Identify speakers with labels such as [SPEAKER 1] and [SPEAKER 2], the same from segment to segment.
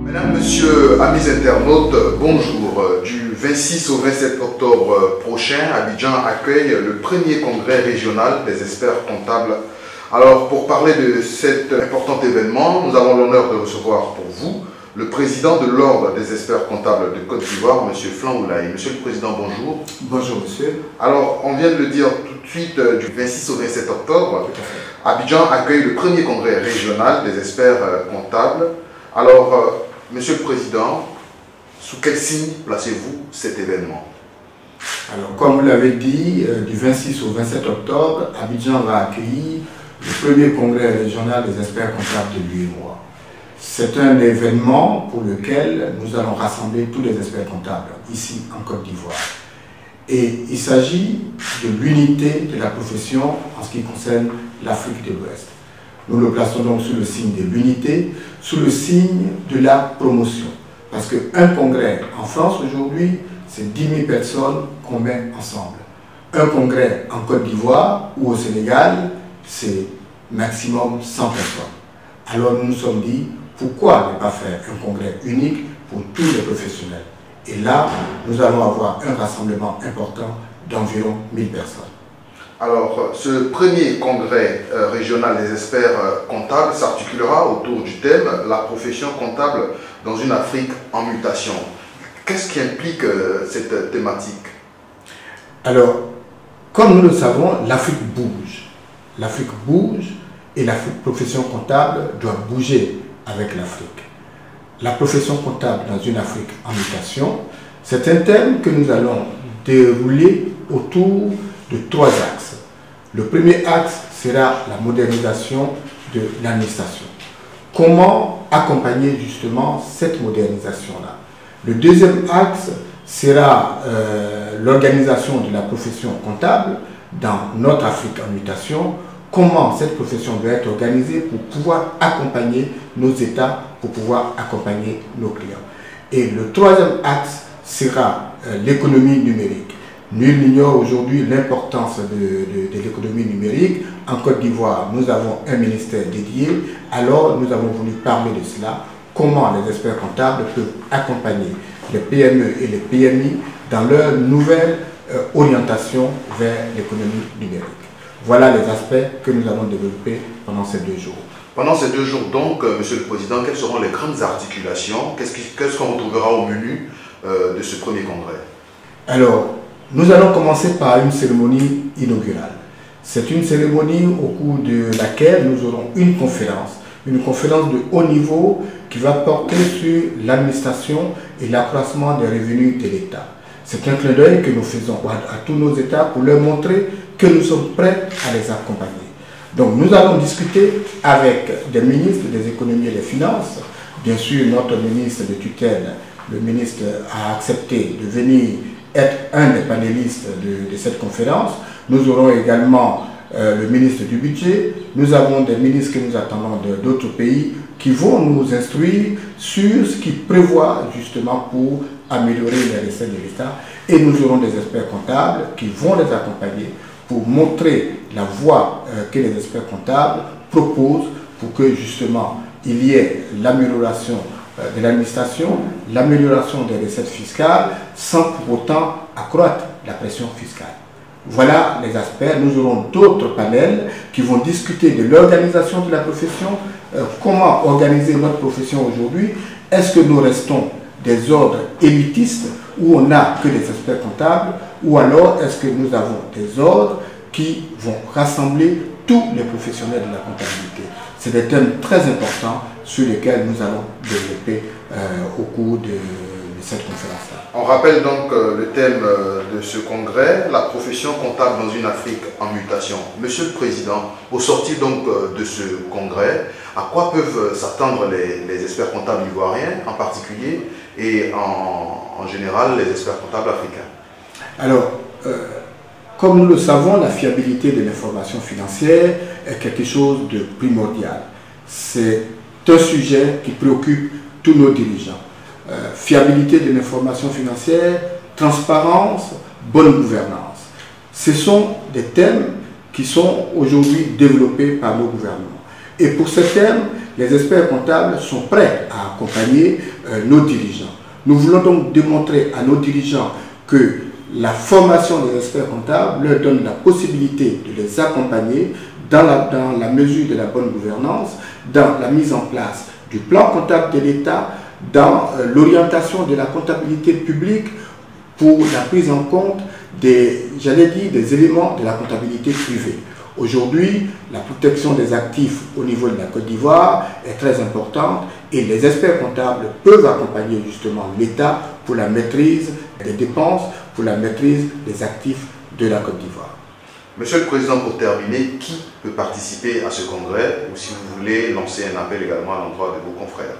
[SPEAKER 1] Mesdames, Messieurs, amis internautes, bonjour. Du 26 au 27 octobre prochain, Abidjan accueille le premier congrès régional des experts comptables. Alors, pour parler de cet important événement, nous avons l'honneur de recevoir pour vous le président de l'Ordre des experts comptables de Côte d'Ivoire, M. Flan Oulaye. Monsieur le Président, bonjour.
[SPEAKER 2] Bonjour, monsieur.
[SPEAKER 1] Alors, on vient de le dire tout de suite, du 26 au 27 octobre, Abidjan accueille le premier congrès régional des experts comptables. Alors, Monsieur le Président, sous quel signe placez-vous cet événement?
[SPEAKER 2] Alors, comme vous l'avez dit, du 26 au 27 octobre, Abidjan va accueillir le premier congrès régional des experts comptables de l'UEMOA. C'est un événement pour lequel nous allons rassembler tous les experts comptables ici en Côte d'Ivoire. Et il s'agit de l'unité de la profession en ce qui concerne l'Afrique de l'Ouest. Nous le plaçons donc sous le signe de l'unité, sous le signe de la promotion. Parce qu'un congrès en France aujourd'hui, c'est 10 000 personnes qu'on met ensemble. Un congrès en Côte d'Ivoire ou au Sénégal, c'est maximum 100 personnes. Alors nous nous sommes dit, pourquoi ne pas faire un congrès unique pour tous les professionnels? Et là, nous allons avoir un rassemblement important d'environ 1000 personnes.
[SPEAKER 1] Alors, ce premier congrès régional des experts comptables s'articulera autour du thème « La profession comptable dans une Afrique en mutation ». Qu'est-ce qui implique cette thématique?
[SPEAKER 2] Alors, comme nous le savons, l'Afrique bouge. L'Afrique bouge et la profession comptable doit bouger avec l'Afrique. La profession comptable dans une Afrique en mutation, c'est un thème que nous allons dérouler autour de 3 axes. Le premier axe sera la modernisation de l'administration. Comment accompagner justement cette modernisation-là? Le deuxième axe sera l'organisation de la profession comptable dans notre Afrique en mutation. Comment cette profession doit être organisée pour pouvoir accompagner nos États, pour pouvoir accompagner nos clients. Et le troisième axe sera l'économie numérique. Nul n'ignore aujourd'hui l'importance de l'économie numérique. En Côte d'Ivoire, nous avons un ministère dédié. Alors, nous avons voulu parler de cela. Comment les experts comptables peuvent accompagner les PME et les PMI dans leur nouvelle orientation vers l'économie numérique. Voilà les aspects que nous allons développer pendant ces 2 jours.
[SPEAKER 1] Pendant ces 2 jours, donc, Monsieur le Président, quelles seront les grandes articulations? Qu'est-ce qu'on retrouvera au menu de ce premier congrès?
[SPEAKER 2] Alors, nous allons commencer par une cérémonie inaugurale. C'est une cérémonie au cours de laquelle nous aurons une conférence de haut niveau qui va porter sur l'administration et l'accroissement des revenus de l'État. C'est un clin d'œil que nous faisons à tous nos États pour leur montrer que nous sommes prêts à les accompagner. Donc nous allons discuter avec des ministres des économies et des finances. Bien sûr, notre ministre de tutelle, le ministre a accepté de venir être un des panélistes de cette conférence. Nous aurons également le ministre du budget. Nous avons des ministres que nous attendons d'autres pays qui vont nous instruire sur ce qu'ils prévoient justement pour améliorer les recettes de l'État. Et nous aurons des experts comptables qui vont les accompagner pour montrer la voie que les experts comptables proposent pour que justement il y ait l'amélioration de l'administration, l'amélioration des recettes fiscales sans pour autant accroître la pression fiscale. Voilà les aspects. Nous aurons d'autres panels qui vont discuter de l'organisation de la profession, comment organiser notre profession aujourd'hui. Est-ce que nous restons des ordres élitistes où on n'a que des experts comptables, ou alors est-ce que nous avons des ordres qui vont rassembler tous les professionnels de la comptabilité? C'est des thèmes très importants sur lesquels nous allons développer au cours de cette conférence-là.
[SPEAKER 1] On rappelle donc le thème de ce congrès, la profession comptable dans une Afrique en mutation. Monsieur le Président, au sortir donc de ce congrès, à quoi peuvent s'attendre les experts comptables ivoiriens en particulier et en général les experts comptables africains?
[SPEAKER 2] Alors, comme nous le savons, la fiabilité de l'information financière est quelque chose de primordial. C'est un sujet qui préoccupe tous nos dirigeants. Fiabilité de l'information financière, transparence, bonne gouvernance. Ce sont des thèmes qui sont aujourd'hui développés par nos gouvernements. Et pour ces thèmes, les experts comptables sont prêts à accompagner nos dirigeants. Nous voulons donc démontrer à nos dirigeants que la formation des experts comptables leur donne la possibilité de les accompagner dans la mesure de la bonne gouvernance, dans la mise en place du plan comptable de l'État, dans l'orientation de la comptabilité publique pour la prise en compte des éléments de la comptabilité privée. Aujourd'hui, la protection des actifs au niveau de la Côte d'Ivoire est très importante et les experts comptables peuvent accompagner justement l'État pour la maîtrise des dépenses, pour la maîtrise des actifs de la Côte d'Ivoire.
[SPEAKER 1] Monsieur le Président, pour terminer, qui peut participer à ce congrès ou si vous voulez lancer un appel également à l'endroit de vos confrères?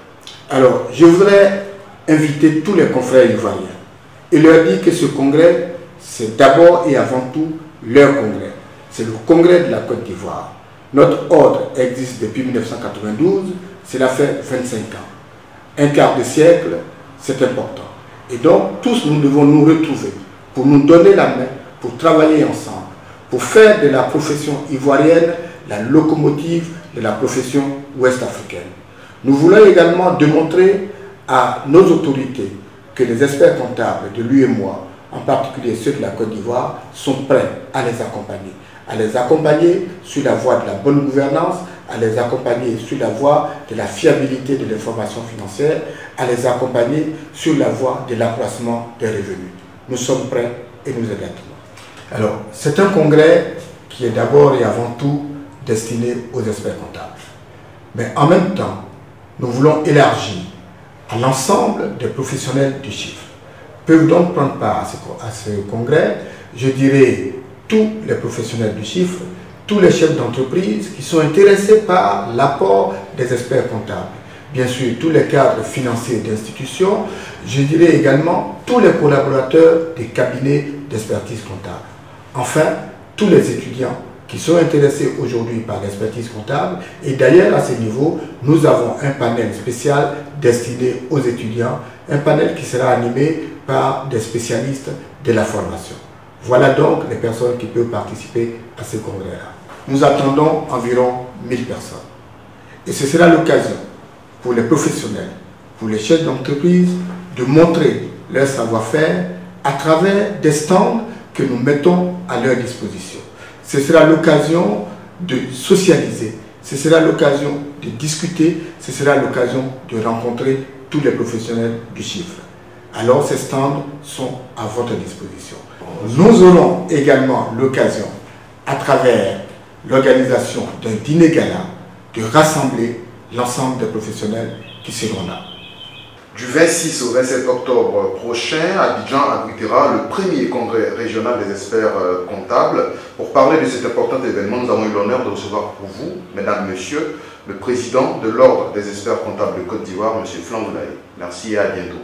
[SPEAKER 2] Alors, je voudrais inviter tous les confrères ivoiriens et leur dire que ce congrès, c'est d'abord et avant tout leur congrès. C'est le congrès de la Côte d'Ivoire. Notre ordre existe depuis 1992, cela fait 25 ans. Un quart de siècle, c'est important. Et donc, tous nous devons nous retrouver pour nous donner la main, pour travailler ensemble, pour faire de la profession ivoirienne la locomotive de la profession ouest-africaine. Nous voulons également démontrer à nos autorités que les experts comptables de l'UEMOA, en particulier ceux de la Côte d'Ivoire, sont prêts à les accompagner sur la voie de la bonne gouvernance, à les accompagner sur la voie de la fiabilité de l'information financière, à les accompagner sur la voie de l'accroissement des revenus. Nous sommes prêts et nous adaptons. Alors, c'est un congrès qui est d'abord et avant tout destiné aux experts comptables. Mais en même temps, nous voulons élargir à l'ensemble des professionnels du chiffre. Peuvent donc prendre part à ce congrès, je dirais, tous les professionnels du chiffre, tous les chefs d'entreprise qui sont intéressés par l'apport des experts comptables. Bien sûr, tous les cadres financiers d'institutions, je dirais également tous les collaborateurs des cabinets d'expertise comptable. Enfin, tous les étudiants qui sont intéressés aujourd'hui par l'expertise comptable. Et d'ailleurs, à ce niveau, nous avons un panel spécial destiné aux étudiants, un panel qui sera animé par des spécialistes de la formation. Voilà donc les personnes qui peuvent participer à ce congrès-là. Nous attendons environ 1000 personnes. Et ce sera l'occasion pour les professionnels, pour les chefs d'entreprise, de montrer leur savoir-faire à travers des stands que nous mettons à leur disposition. Ce sera l'occasion de socialiser, ce sera l'occasion de discuter, ce sera l'occasion de rencontrer tous les professionnels du chiffre. Alors ces stands sont à votre disposition. Nous aurons également l'occasion, à travers l'organisation d'un dîner gala, de rassembler l'ensemble des professionnels qui seront là.
[SPEAKER 1] Du 26 au 27 octobre prochain, Abidjan abritera le premier congrès régional des experts comptables. Pour parler de cet important événement, nous avons eu l'honneur de recevoir pour vous, mesdames, messieurs, le président de l'Ordre des experts comptables de Côte d'Ivoire, M. Flandoulaye. Merci et à bientôt.